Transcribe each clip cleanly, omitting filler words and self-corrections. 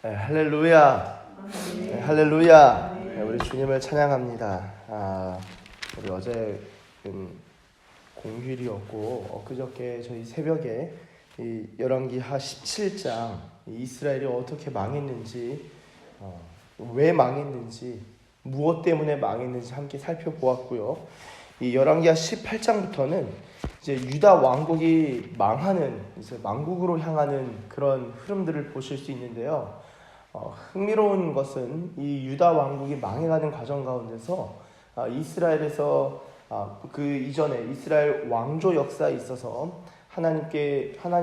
네, 할렐루야. 네, 할렐루야. 네, 우리 주님을 찬양합니다. 우리 어제 공휴일이었고 엊그저께 저희 새벽에 이 열왕기하 17장 이스라엘이 어떻게 망했는지, 왜 망했는지, 무엇 때문에 망했는지 함께 살펴보았고요. 이 열왕기하 18장부터는 이제 유다 왕국이 망하는, 이제 망국으로 향하는 그런 흐름들을 보실 수 있는데요. 흥미로운 것은 이 유다 왕국이 망해가는 과정 가운데서 이스라엘에서 그 이전에 이스라엘 왕조 역사에 있어서 하나님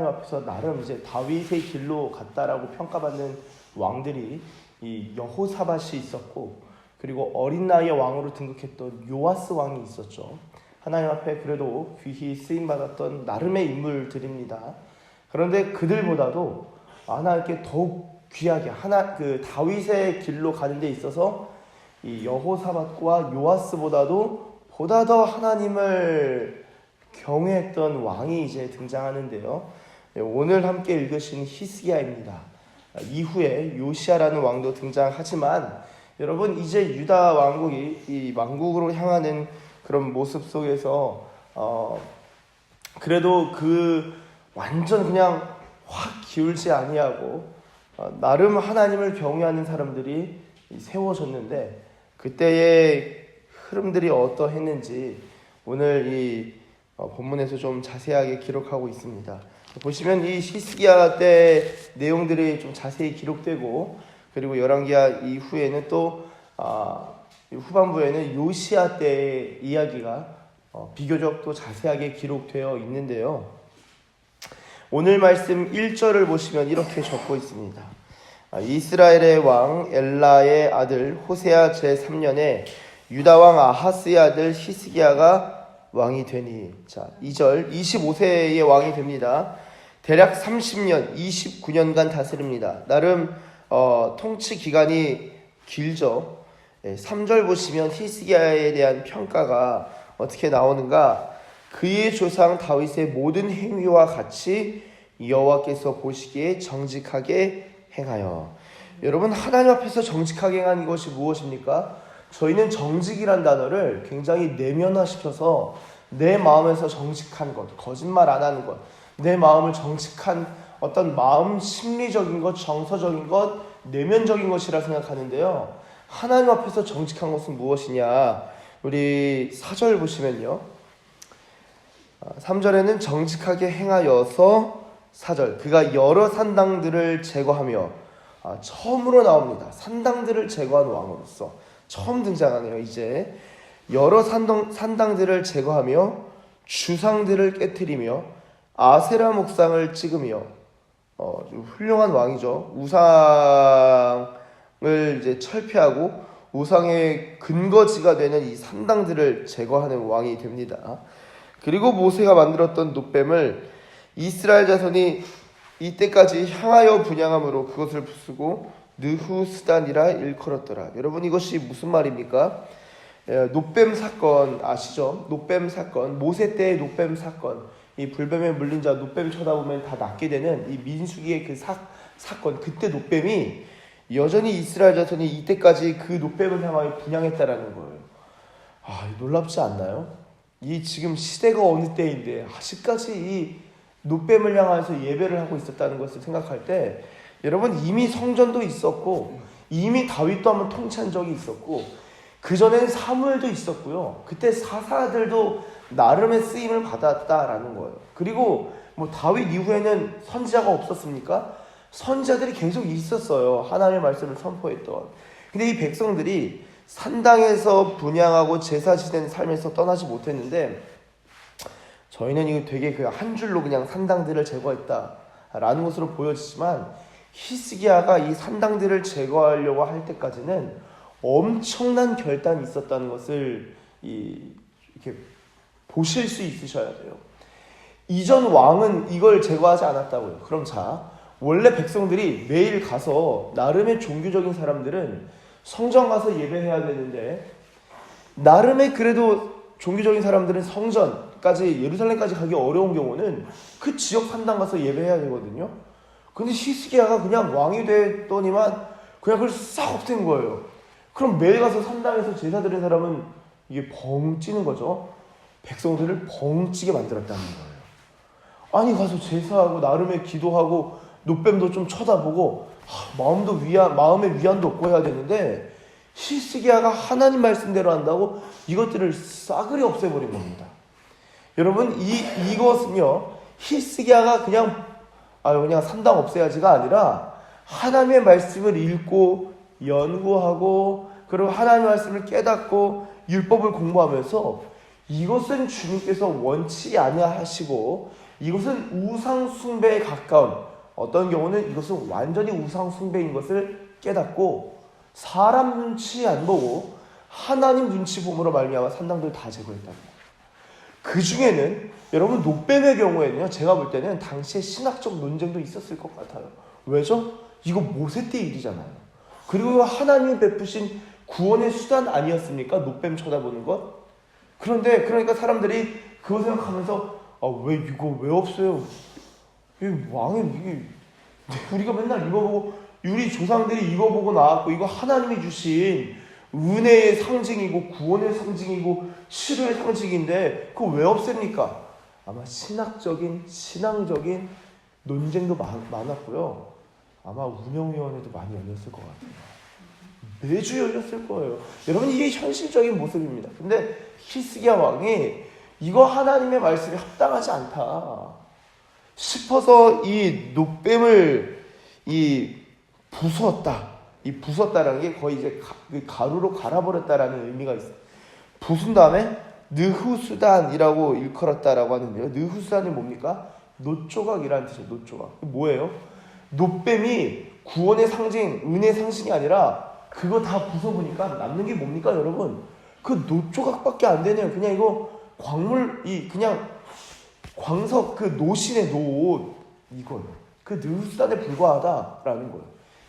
앞에서 나름 이제 다윗의 길로 갔다라고 평가받는 왕들이 이 여호사밧이 있었고, 그리고 어린 나이에 왕으로 등극했던 요아스 왕이 있었죠. 하나님 앞에 그래도 귀히 쓰임받았던 나름의 인물들입니다. 그런데 그들보다도 하나님께 더욱 귀하게 다윗의 길로 가는 데 있어서 이 여호사밧과 요아스보다도 보다 더 하나님을 경외했던 왕이 이제 등장하는데요. 오늘 함께 읽으신 히스기야입니다. 이후에 요시야라는 왕도 등장하지만, 여러분, 이제 유다 왕국이 이 왕국으로 향하는 그런 모습 속에서 그래도 완전 그냥 확 기울지 아니하고 나름 하나님을 경외하는 사람들이 세워졌는데, 그때의 흐름들이 어떠했는지 오늘 이 본문에서 좀 자세하게 기록하고 있습니다. 보시면 이 히스기야 때 내용들이 좀 자세히 기록되고, 그리고 열왕기하 이후에는 또 후반부에는 요시야 때의 이야기가 비교적 또 자세하게 기록되어 있는데요. 오늘 말씀 1절을 보시면 이렇게 적고 있습니다. 이스라엘의 왕 엘라의 아들 호세아 제3년에 유다 왕 아하스의 아들 히스기야가 왕이 되니. 자, 2절 25세의 왕이 됩니다. 대략 30년 29년간 다스립니다. 나름 통치 기간이 길죠. 3절 보시면 히스기야에 대한 평가가 어떻게 나오는가? 그의 조상 다윗의 모든 행위와 같이 여호와께서 보시기에 정직하게 행하여. 여러분, 하나님 앞에서 정직하게 행하는 것이 무엇입니까? 저희는 정직이란 단어를 굉장히 내면화시켜서 내 마음에서 정직한 것, 거짓말 안 하는 것, 내 마음을 정직한 어떤 마음 심리적인 것, 정서적인 것, 내면적인 것이라 생각하는데요. 하나님 앞에서 정직한 것은 무엇이냐? 우리 4절 보시면요. 3절에는 정직하게 행하여서, 4절, 그가 여러 산당들을 제거하며, 처음으로 나옵니다. 산당들을 제거한 왕으로서 처음 등장하네요. 이제 여러 산당들을 제거하며 주상들을 깨트리며 아세라 목상을 찍으며, 좀 훌륭한 왕이죠. 우상을 이제 철폐하고 우상의 근거지가 되는 이 산당들을 제거하는 왕이 됩니다. 그리고 모세가 만들었던 놋뱀을 이스라엘 자손이 이때까지 향하여 분향함으로 그것을 부수고 느후스단이라 일컬었더라. 여러분, 이것이 무슨 말입니까? 놋뱀 사건 아시죠? 놋뱀 사건, 모세 때의 놋뱀 사건. 이 불뱀에 물린 자 놋뱀 쳐다보면 다 낫게 되는 이 민수기의 그 사건. 그때 놋뱀이 여전히 이스라엘 자손이 이때까지 그 놋뱀을 향하여 분향했다라는 거예요. 놀랍지 않나요? 이 지금 시대가 어느 때인데 아직까지 이 놋뱀을 향해서 예배를 하고 있었다는 것을 생각할 때, 여러분, 이미 성전도 있었고 이미 다윗도 한번 통치한 적이 있었고 그전엔 사무엘도 있었고요. 그때 사사들도 나름의 쓰임을 받았다라는 거예요. 그리고 다윗 이후에는 선지자가 없었습니까? 선지자들이 계속 있었어요. 하나님의 말씀을 선포했던. 근데 이 백성들이 산당에서 분향하고 제사 지낸 삶에서 떠나지 못했는데, 저희는 이거 되게 한 줄로 그냥 산당들을 제거했다라는 것으로 보여지지만, 히스기야가 이 산당들을 제거하려고 할 때까지는 엄청난 결단이 있었다는 것을 이렇게 보실 수 있으셔야 돼요. 이전 왕은 이걸 제거하지 않았다고요. 그럼 원래 백성들이 매일 가서, 나름의 종교적인 사람들은 성전 가서 예배해야 되는데, 나름의 그래도 종교적인 사람들은 성전까지, 예루살렘까지 가기 어려운 경우는 그 지역 산당 가서 예배해야 되거든요. 근데 히스기야가 그냥 왕이 됐더니만 그냥 그걸 싹 없앤 거예요. 그럼 매일 가서 산당에서 제사 드린 사람은 이게 벙찌는 거죠. 백성들을 벙찌게 만들었다는 거예요. 아니 가서 제사하고 나름의 기도하고 노뱀도 좀 쳐다보고 마음의 위안도 얻고 해야 되는데 히스기야가 하나님 말씀대로 한다고 이것들을 싸그리 없애버린 겁니다. 여러분 이것은요 히스기야가 그냥 산당 없애야지가 아니라 하나님의 말씀을 읽고 연구하고 그리고 하나님의 말씀을 깨닫고 율법을 공부하면서 이것은 주님께서 원치 아니하시고 이것은 우상 숭배에 가까운, 어떤 경우는 이것은 완전히 우상 숭배인 것을 깨닫고 사람 눈치 안 보고 하나님 눈치 봄으로 말미암아 산당들 다 제거했다는 거예요. 그 중에는 여러분 노뱀의 경우에는요, 제가 볼 때는 당시에 신학적 논쟁도 있었을 것 같아요. 왜죠? 이거 모세 때 일이잖아요. 그리고 하나님이 베푸신 구원의 수단 아니었습니까? 노뱀 쳐다보는 것. 그러니까 사람들이 그거 생각하면서 왜 이거 왜 없어요? 이게 우리가 맨날 이거 보고 우리 조상들이 이거 보고 나왔고 이거 하나님이 주신 은혜의 상징이고 구원의 상징이고 치료의 상징인데 그거 왜 없습니까? 아마 신앙적인 논쟁도 많았고요. 아마 운영위원회도 많이 열렸을 것 같아요. 매주 열렸을 거예요. 여러분 이게 현실적인 모습입니다. 근데 히스기야 왕이 이거 하나님의 말씀이 합당하지 않다 싶어서 이 노뱀을 부수었다. 이 부쉈다라는 게 거의 이제 가루로 갈아버렸다라는 의미가 있어요. 부순 다음에 느후수단이라고 일컬었다라고 하는데요. 느후수단이 뭡니까? 노조각이라는 뜻이에요. 노조각. 뭐예요? 노뱀이 구원의 상징, 은혜의 상징이 아니라 그거 다 부숴보니까 남는 게 뭡니까 여러분? 그 노조각밖에 안 되네요. 그냥 이거 그냥 광석 그 노신의 노 이거예요. 그 느후수단에 불과하다라는 거예요.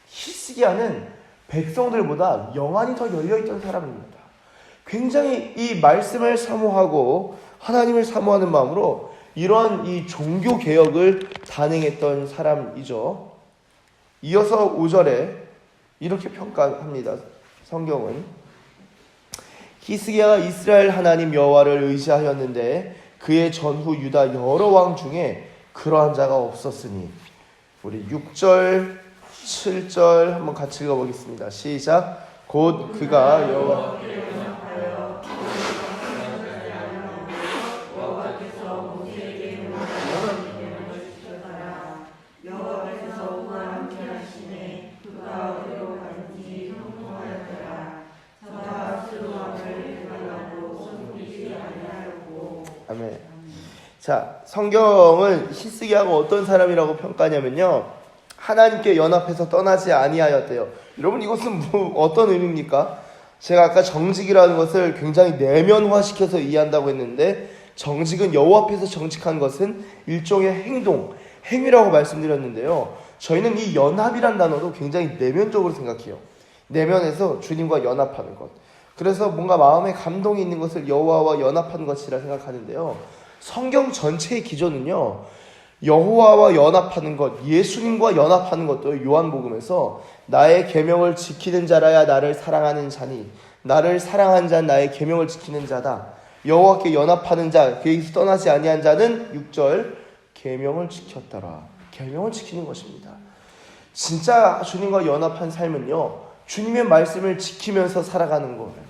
히스기야는 백성들보다 영안이 더 열려있던 사람입니다. 굉장히 이 말씀을 사모하고 하나님을 사모하는 마음으로 이러한 이 종교 개혁을 단행했던 사람이죠. 이어서 5절에 이렇게 평가합니다. 성경은 히스기야가 이스라엘 하나님 여호와를 의지하였는데 그의 전후 유다 여러 왕 중에 그러한 자가 없었으니. 우리 6절 7절 한번 같이 읽어보겠습니다. 시작. 곧 그가 여호와 아멘. 자, 성경은 히스기야가 어떤 사람이라고 평가하냐면요, 하나님께 연합해서 떠나지 아니하였대요. 여러분 이것은 어떤 의미입니까? 제가 아까 정직이라는 것을 굉장히 내면화시켜서 이해한다고 했는데, 정직은 여호와 앞에서 정직한 것은 일종의 행위라고 말씀드렸는데요. 저희는 이 연합이란 단어도 굉장히 내면적으로 생각해요. 내면에서 주님과 연합하는 것. 그래서 뭔가 마음에 감동이 있는 것을 여호와와 연합하는 것이라 생각하는데요. 성경 전체의 기조는요, 여호와와 연합하는 것, 예수님과 연합하는 것도 요한복음에서 나의 계명을 지키는 자라야 나를 사랑하는 자니 나를 사랑한 자는 나의 계명을 지키는 자다. 여호와께 연합하는 자, 그에게서 떠나지 아니한 자는 6절 계명을 지켰더라. 계명을 지키는 것입니다. 진짜 주님과 연합한 삶은요, 주님의 말씀을 지키면서 살아가는 거예요.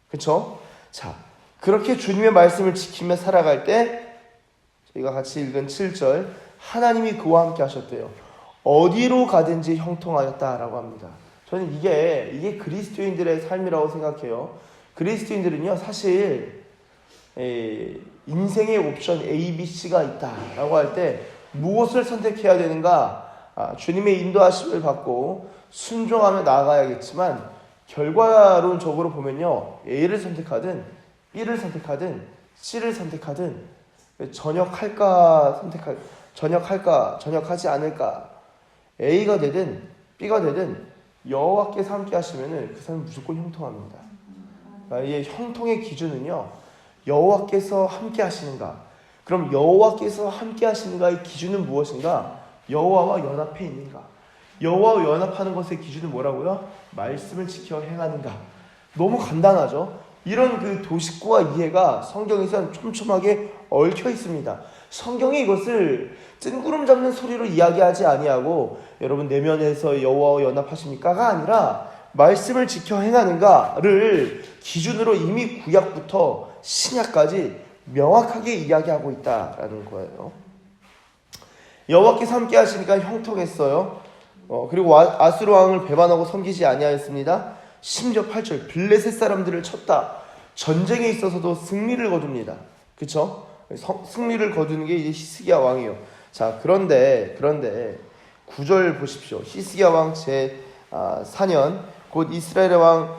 그렇죠? 자, 그렇게 주님의 말씀을 지키며 살아갈 때 저희가 같이 읽은 7절, 하나님이 그와 함께 하셨대요. 어디로 가든지 형통하였다라고 합니다. 저는 이게 그리스도인들의 삶이라고 생각해요. 그리스도인들은요, 사실 인생의 옵션 A, B, C가 있다라고 할 때 무엇을 선택해야 되는가? 주님의 인도하심을 받고 순종하며 나아가야겠지만, 결과론적으로 보면요, A를 선택하든 B를 선택하든 C를 선택하든 전역하지 않을까, A가 되든 B가 되든 여호와께서 함께 하시면은 그 사람은 무조건 형통합니다. 이 형통의 기준은요, 여호와께서 함께 하시는가. 그럼 여호와께서 함께 하시는가의 기준은 무엇인가? 여호와와 연합해 있는가? 여호와와 연합하는 것의 기준은 뭐라고요? 말씀을 지켜 행하는가? 너무 간단하죠? 이런 그 도식구와 이해가 성경에서는 촘촘하게 얽혀 있습니다. 성경이 이것을 뜬구름 잡는 소리로 이야기하지 아니하고 여러분 내면에서 여호와와 연합하십니까가 아니라 말씀을 지켜 행하는가를 기준으로 이미 구약부터 신약까지 명확하게 이야기하고 있다라는 거예요. 여호와께서 함께 하시니까 형통했어요. 그리고 아수르 왕을 배반하고 섬기지 아니하였습니다. 심지어 8절 블레셋 사람들을 쳤다. 전쟁에 있어서도 승리를 거둡니다. 그렇죠? 승리를 거두는 게 이제 히스기야 왕이요. 자, 그런데 9절 보십시오. 히스기야 왕 제 4년 곧 이스라엘의 왕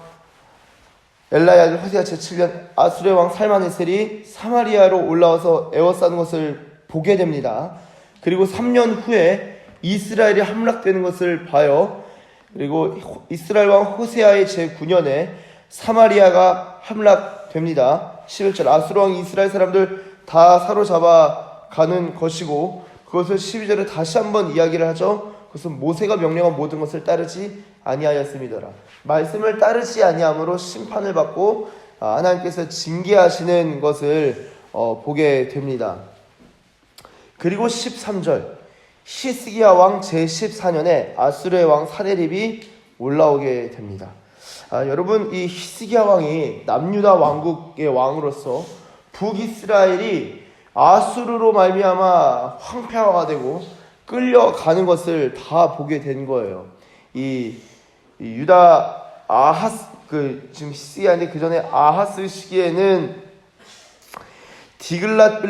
엘라의 아들 호세아 제 7년 아수르의 왕 살마네셀이 사마리아로 올라와서 에워싸는 것을 보게 됩니다. 그리고 3년 후에 이스라엘이 함락되는 것을 봐요. 그리고 이스라엘 왕 호세아의 제 9년에 사마리아가 함락됩니다. 11절 아수르 왕이 이스라엘 사람들 다 사로잡아 가는 것이고 그것을 12절에 다시 한번 이야기를 하죠. 그것은 모세가 명령한 모든 것을 따르지 아니하였음이더라. 말씀을 따르지 아니함으로 심판을 받고 하나님께서 징계하시는 것을 보게 됩니다. 그리고 13절 히스기야 왕 제14년에 아수르의 왕 사네립이 올라오게 됩니다. 여러분 이 히스기야 왕이 남유다 왕국의 왕으로서 북이스라엘이 아수르로 말미암아 황폐화가 되고 끌려가는 것을 다 보게 된 거예요. 이 유다 아하스 지금 히스기야인데 그 전에 아하스 시기에는 디글랏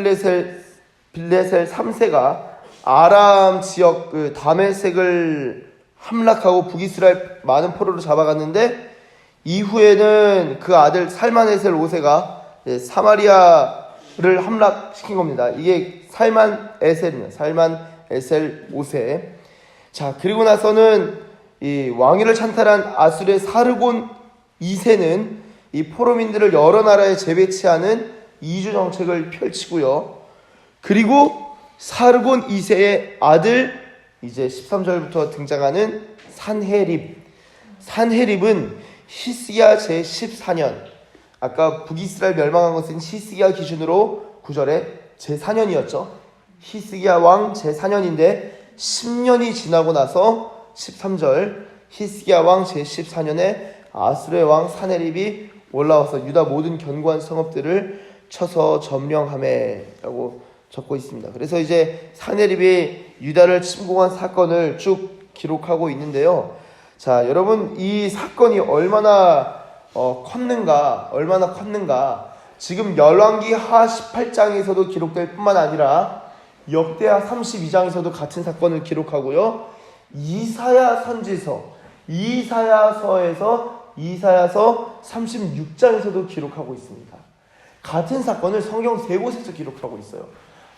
빌레셀 3세가 아람 지역 다메섹을 함락하고 북이스라엘 많은 포로로 잡아갔는데 이후에는 그 아들 살만에셀 5세가 사마리아를 함락시킨 겁니다. 이게 살만에셀입니다. 살만에셀 5세. 자, 그리고 나서는 이 왕위를 찬탈한 아수르의 사르곤 2세는 이 포로민들을 여러 나라에 재배치하는 이주 정책을 펼치고요. 그리고 사르곤 2세의 아들 이제 13절부터 등장하는 산헤립은 히스기야 제14년 아까 북이스라엘 멸망한 것은 히스기야 기준으로 9절에 제4년이었죠. 히스기야 왕 제4년인데 10년이 지나고 나서 13절 히스기야 왕 제14년에 아수르의 왕 산헤립이 올라와서 유다 모든 견고한 성읍들을 쳐서 점령하매라고 적고 있습니다. 그래서 이제 산헤립이 유다를 침공한 사건을 쭉 기록하고 있는데요. 자, 여러분 이 사건이 얼마나 컸는가 지금 열왕기하 18장에서도 기록될 뿐만 아니라 역대하 32장에서도 같은 사건을 기록하고요. 이사야서 36장에서도 기록하고 있습니다. 같은 사건을 성경 세 곳에서 기록하고 있어요.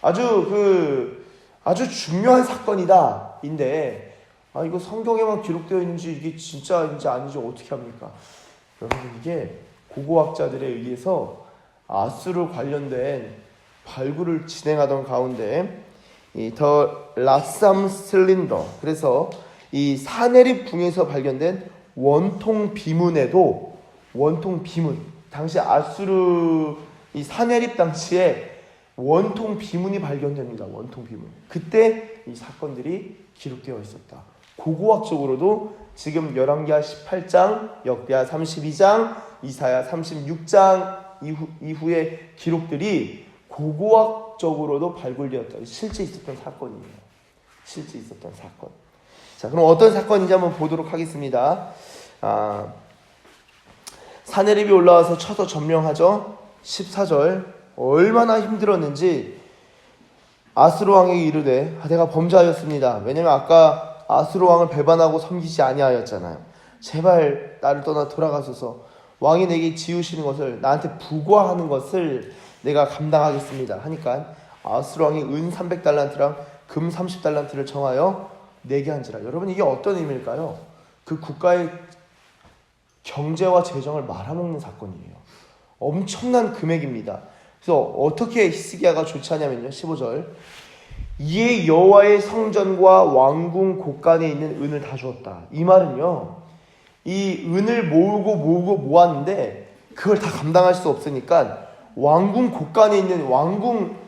아주 중요한 사건이다인데 이거 성경에만 기록되어 있는지 이게 진짜인지 아닌지 어떻게 합니까? 여러분 이게 고고학자들에 의해서 아수르 관련된 발굴을 진행하던 가운데 더 라삼 슬린더 그래서 이 사네립 붕에서 발견된 원통 비문에도 당시 아수르 이 사네립 당시에 원통 비문이 발견됩니다. 원통 비문. 그때 이 사건들이 기록되어 있었다. 고고학적으로도 지금 열왕기하 18장, 역대하 32장, 이사야 36장 이후의 기록들이 고고학적으로도 발굴되었다. 실제 있었던 사건이에요. 실제 있었던 사건. 자, 그럼 어떤 사건인지 한번 보도록 하겠습니다. 사네립이 올라와서 쳐서 점령하죠. 14절 얼마나 힘들었는지 아수르 왕에게 이르되 내가 범죄하였습니다. 왜냐면 아까 아수르 왕을 배반하고 섬기지 아니하였잖아요. 제발 나를 떠나 돌아가소서. 왕이 내게 지으시는 것을 나한테 부과하는 것을 내가 감당하겠습니다 하니까 아수르 왕이 은 300달란트랑 금 30달란트를 정하여 내게 한지라. 여러분 이게 어떤 의미일까요? 그 국가의 경제와 재정을 말아먹는 사건이에요. 엄청난 금액입니다. 그래서 어떻게 히스기야가 조치하냐면요. 15절 이에 여호와의 성전과 왕궁 곳간에 있는 은을 다 주었다. 이 말은요, 이 은을 모으고 모았는데 그걸 다 감당할 수 없으니까 왕궁 곳간에 있는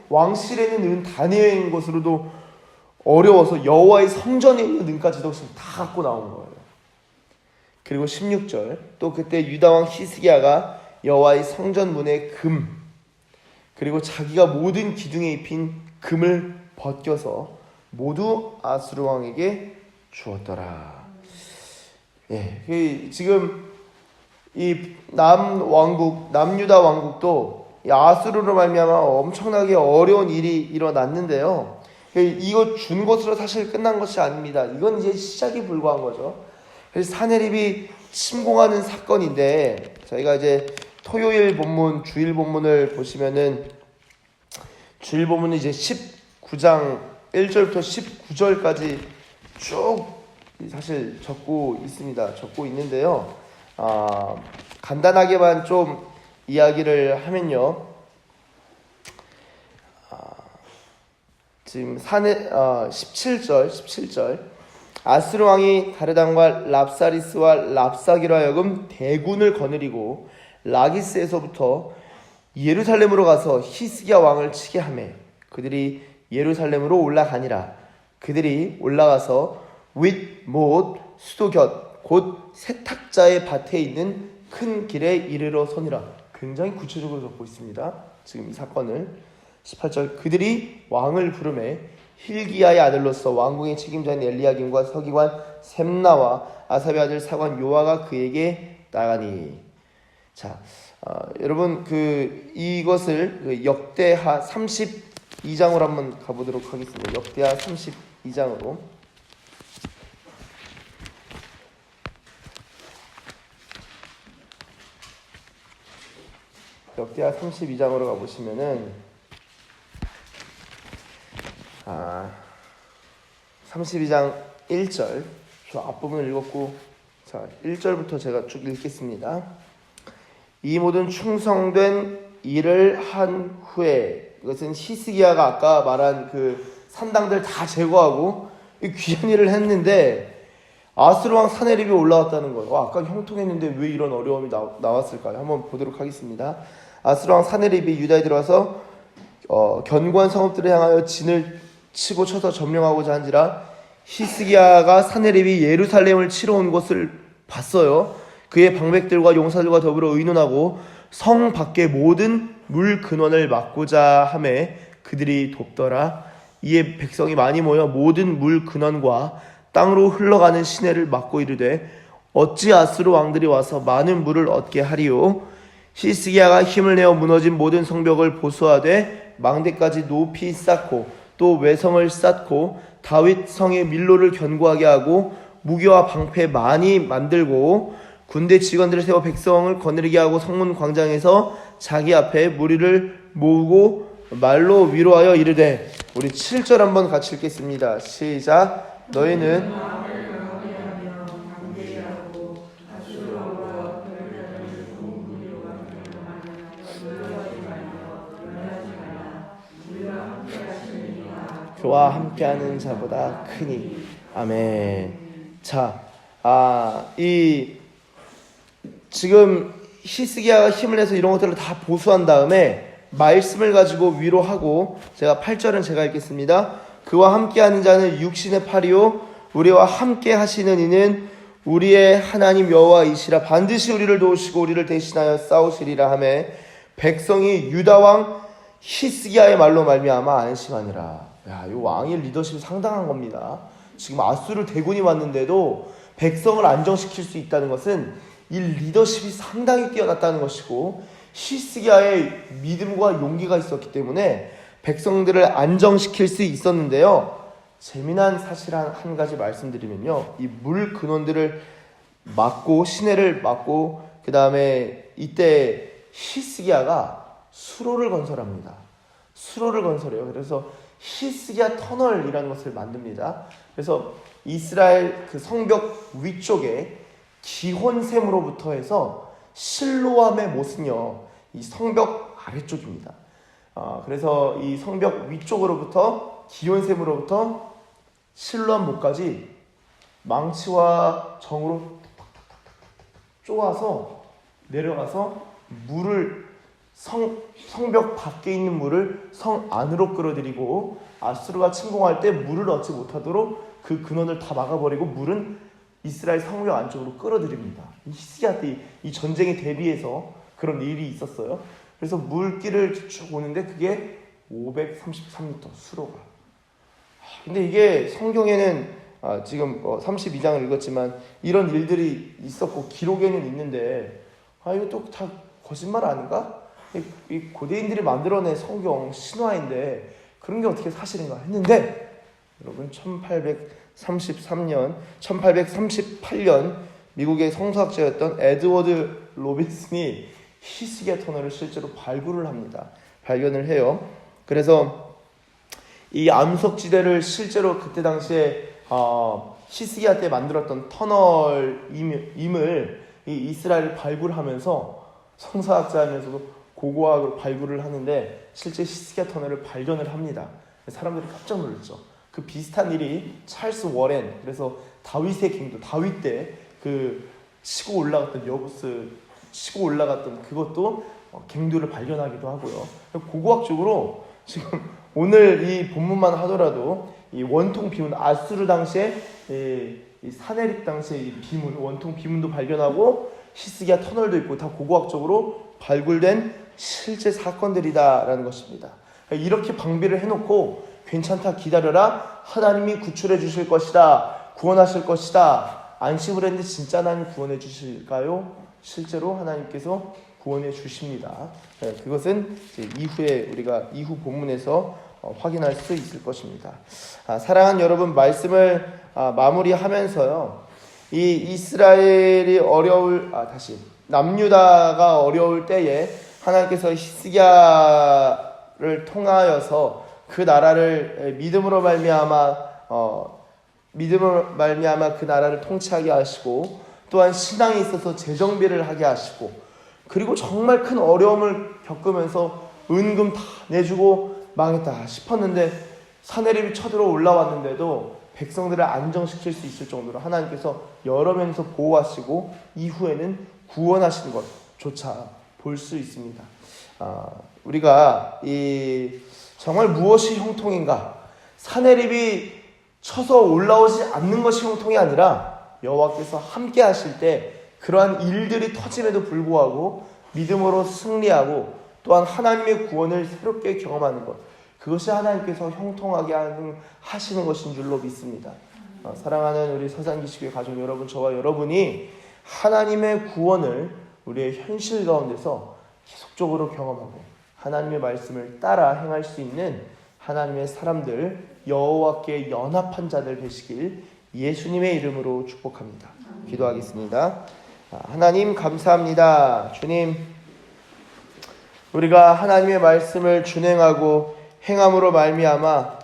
왕실에는 은 다 내는 것으로도 어려워서 여호와의 성전에 있는 은까지도 다 갖고 나온 거예요. 그리고 16절, 또 그때 유다왕 히스기야가 여호와의 성전 문에 금, 그리고 자기가 모든 기둥에 입힌 금을 벗겨서 모두 아수르 왕에게 주었더라. 예, 지금 이 남유다 왕국도 아수르로 말미암아 엄청나게 어려운 일이 일어났는데요. 이거 준 것으로 사실 끝난 것이 아닙니다. 이건 이제 시작이 불과한 거죠. 그래서 사내립이 침공하는 사건인데, 저희가 이제 토요일 본문, 주일 본문을 보시면은 주일 본문은 이제 19장 1절부터 19절까지 쭉 사실 적고 있습니다. 적고 있는데요. 간단하게만 좀 이야기를 하면요. 지금 17절 아수르 왕이 다르단과 랍사리스와 랍사기로 하여금 대군을 거느리고 라기스에서부터 예루살렘으로 가서 히스기야 왕을 치게 하며 그들이 예루살렘으로 올라가니라. 그들이 올라가서 윗못 수도 곁 곧 세탁자의 밭에 있는 큰 길에 이르러 서니라. 굉장히 구체적으로 적고 있습니다. 지금 이 사건을 18절, 그들이 왕을 부르매 힐기야의 아들로서 왕궁의 책임자인 엘리야김과 서기관 셈나와 아삽의 아들 사관 요아가 그에게 나가니. 자, 여러분 이것을 역대하 32장으로 한번 가보도록 하겠습니다. 역대하 32장으로. 역대하 32장으로 가보시면은 32장 1절, 저 앞부분을 읽었고, 자 1절부터 제가 쭉 읽겠습니다. 이 모든 충성된 일을 한 후에, 이것은 히스기야가 아까 말한 그 산당들 다 제거하고 귀한 일을 했는데 아수르 왕 사네립이 올라왔다는 거예요. 아까 형통했는데 왜 이런 어려움이 나왔을까요? 한번 보도록 하겠습니다. 아수르 왕 사네립이 유다에 들어와서 견고한 성읍들을 향하여 진을 치고 쳐서 점령하고자 한지라. 히스기야가 사네립이 예루살렘을 치러 온 것을 봤어요. 그의 방백들과 용사들과 더불어 의논하고 성 밖의 모든 물 근원을 막고자 하매 그들이 돕더라. 이에 백성이 많이 모여 모든 물 근원과 땅으로 흘러가는 시내를 막고 이르되 어찌 아수르 왕들이 와서 많은 물을 얻게 하리요. 히스기야가 힘을 내어 무너진 모든 성벽을 보수하되 망대까지 높이 쌓고 또 외성을 쌓고 다윗 성의 밀로를 견고하게 하고 무기와 방패 많이 만들고 군대 직원들을 세워 백성을 거느리게 하고 성문 광장에서 자기 앞에 무리를 모으고 말로 위로하여 이르되. 우리 7절 한번 같이 읽겠습니다. 시작. 너희는 그와 함께하는 자보다 크니. 아멘. 자, 지금 히스기야가 힘을 내서 이런 것들을 다 보수한 다음에 말씀을 가지고 위로하고, 제가 8절은 제가 읽겠습니다. 그와 함께하는 자는 육신의 팔이요 우리와 함께 하시는 이는 우리의 하나님 여호와이시라. 반드시 우리를 도우시고 우리를 대신하여 싸우시리라 하매 백성이 유다왕 히스기야의 말로 말미암아 안심하니라. 야, 이 왕의 리더십이 상당한 겁니다. 지금 아수르 대군이 왔는데도 백성을 안정시킬 수 있다는 것은 이 리더십이 상당히 뛰어났다는 것이고, 히스기야의 믿음과 용기가 있었기 때문에 백성들을 안정시킬 수 있었는데요. 재미난 사실 한 가지 말씀드리면요, 이 물 근원들을 막고 시내를 막고 그 다음에 이때 히스기야가 수로를 건설합니다. 수로를 건설해요. 그래서 히스기야 터널이라는 것을 만듭니다. 그래서 이스라엘 그 성벽 위쪽에 기혼샘으로부터 해서 실로암의 못은요, 이 성벽 아래쪽입니다. 그래서 이 성벽 위쪽으로부터 기온샘으로부터 실로암 목까지 망치와 정으로 쪼아서 내려가서 물을 성벽 밖에 있는 물을 성 안으로 끌어들이고 아수르가 침공할 때 물을 얻지 못하도록 그 근원을 다 막아버리고 물은 이스라엘 성벽 안쪽으로 끌어들입니다. 히스기야 때 이 전쟁에 대비해서 그런 일이 있었어요. 그래서 물길을 쭉 오는데 그게 533m 수로가. 근데 이게 성경에는 지금 32장을 읽었지만 이런 일들이 있었고 기록에는 있는데 이거 또 다 거짓말 아닌가? 이 고대인들이 만들어낸 성경 신화인데 그런 게 어떻게 사실인가 했는데 여러분 1838년 미국의 성서학자였던 에드워드 로빈슨이 히스기야 터널을 실제로 발견을 해요. 그래서 이 암석지대를 실제로 그때 당시에 히스기야 때 만들었던 터널임을 이 이스라엘이 발굴하면서 성서학자면서도 고고학으로 발굴을 하는데 실제 히스기야 터널을 발견을 합니다. 사람들이 깜짝 놀랐죠. 그 비슷한 일이 찰스 워렌, 그래서 다윗의 갱도, 다윗 때 그 치고 올라갔던 그것도 갱도를 발견하기도 하고요. 고고학적으로 지금 오늘 이 본문만 하더라도 이 원통 비문, 아수르 당시에 이 사네립 당시에 이 비문, 원통 비문도 발견하고 히스기야 터널도 있고 다 고고학적으로 발굴된 실제 사건들이다라는 것입니다. 이렇게 방비를 해놓고 괜찮다, 기다려라, 하나님이 구출해 주실 것이다, 구원하실 것이다, 안심을 했는데 진짜 하나님 구원해 주실까요? 실제로 하나님께서 구원해 주십니다. 그것은 이제 이후에 우리가 이후 본문에서 확인할 수 있을 것입니다. 사랑하는 여러분, 말씀을 마무리하면서요, 이 이스라엘이 남유다가 어려울 때에 하나님께서 히스기야를 통하여서 그 나라를 믿음으로 말미암아 그 나라를 통치하게 하시고, 또한 신앙에 있어서 재정비를 하게 하시고, 그리고 정말 큰 어려움을 겪으면서 은금 다 내주고 망했다 싶었는데 사네립이 쳐들어 올라왔는데도 백성들을 안정시킬 수 있을 정도로 하나님께서 여러 면에서 보호하시고 이후에는 구원하시는 것조차 볼 수 있습니다. 우리가 정말 무엇이 형통인가? 사네립이 쳐서 올라오지 않는 것이 형통이 아니라 여호와께서 함께 하실 때 그러한 일들이 터짐에도 불구하고 믿음으로 승리하고 또한 하나님의 구원을 새롭게 경험하는 것, 그것이 하나님께서 형통하게 하시는 것인 줄로 믿습니다. 사랑하는 우리 서산기식의 가족 여러분, 저와 여러분이 하나님의 구원을 우리의 현실 가운데서 계속적으로 경험하고 하나님의 말씀을 따라 행할 수 있는 하나님의 사람들, 여호와께 연합한 자들 되시길 예수님의 이름으로 축복합니다. 기도하겠습니다. 하나님 감사합니다. 주님, 우리가 하나님의 말씀을 준행하고 행함으로 말미암아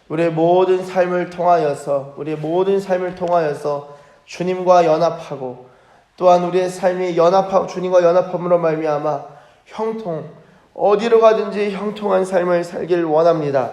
우리의 모든 삶을 통하여서 주님과 연합하고 또한 우리의 삶이 주님과 연합함으로 말미암아 어디로 가든지 형통한 삶을 살길 원합니다.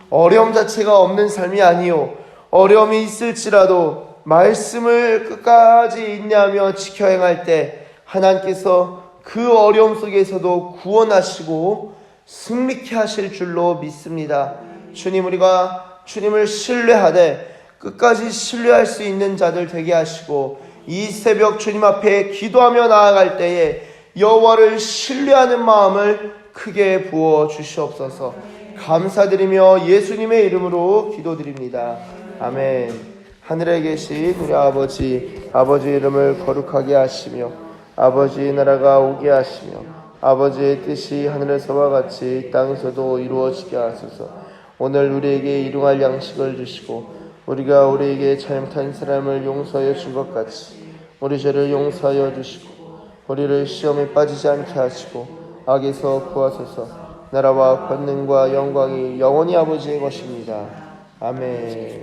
어려움 자체가 없는 삶이 아니요, 어려움이 있을지라도 말씀을 끝까지 인내하며 지켜 행할 때 하나님께서 그 어려움 속에서도 구원하시고 승리케 하실 줄로 믿습니다. 주님, 우리가 주님을 신뢰하되 끝까지 신뢰할 수 있는 자들 되게 하시고 이 새벽 주님 앞에 기도하며 나아갈 때에 여호와를 신뢰하는 마음을 크게 부어 주시옵소서. 감사드리며 예수님의 이름으로 기도드립니다. 아멘. 하늘에 계신 우리 아버지 이름을 거룩하게 하시며 아버지의 나라가 오게 하시며 아버지의 뜻이 하늘에서와 같이 땅에서도 이루어지게 하소서. 오늘 우리에게 일용할 양식을 주시고 우리가 우리에게 잘못한 사람을 용서하여 준 것 같이 우리 죄를 용서하여 주시고 우리를 시험에 빠지지 않게 하시고 악에서 구하소서. 나라와 권능과 영광이 영원히 아버지의 것입니다. 아멘.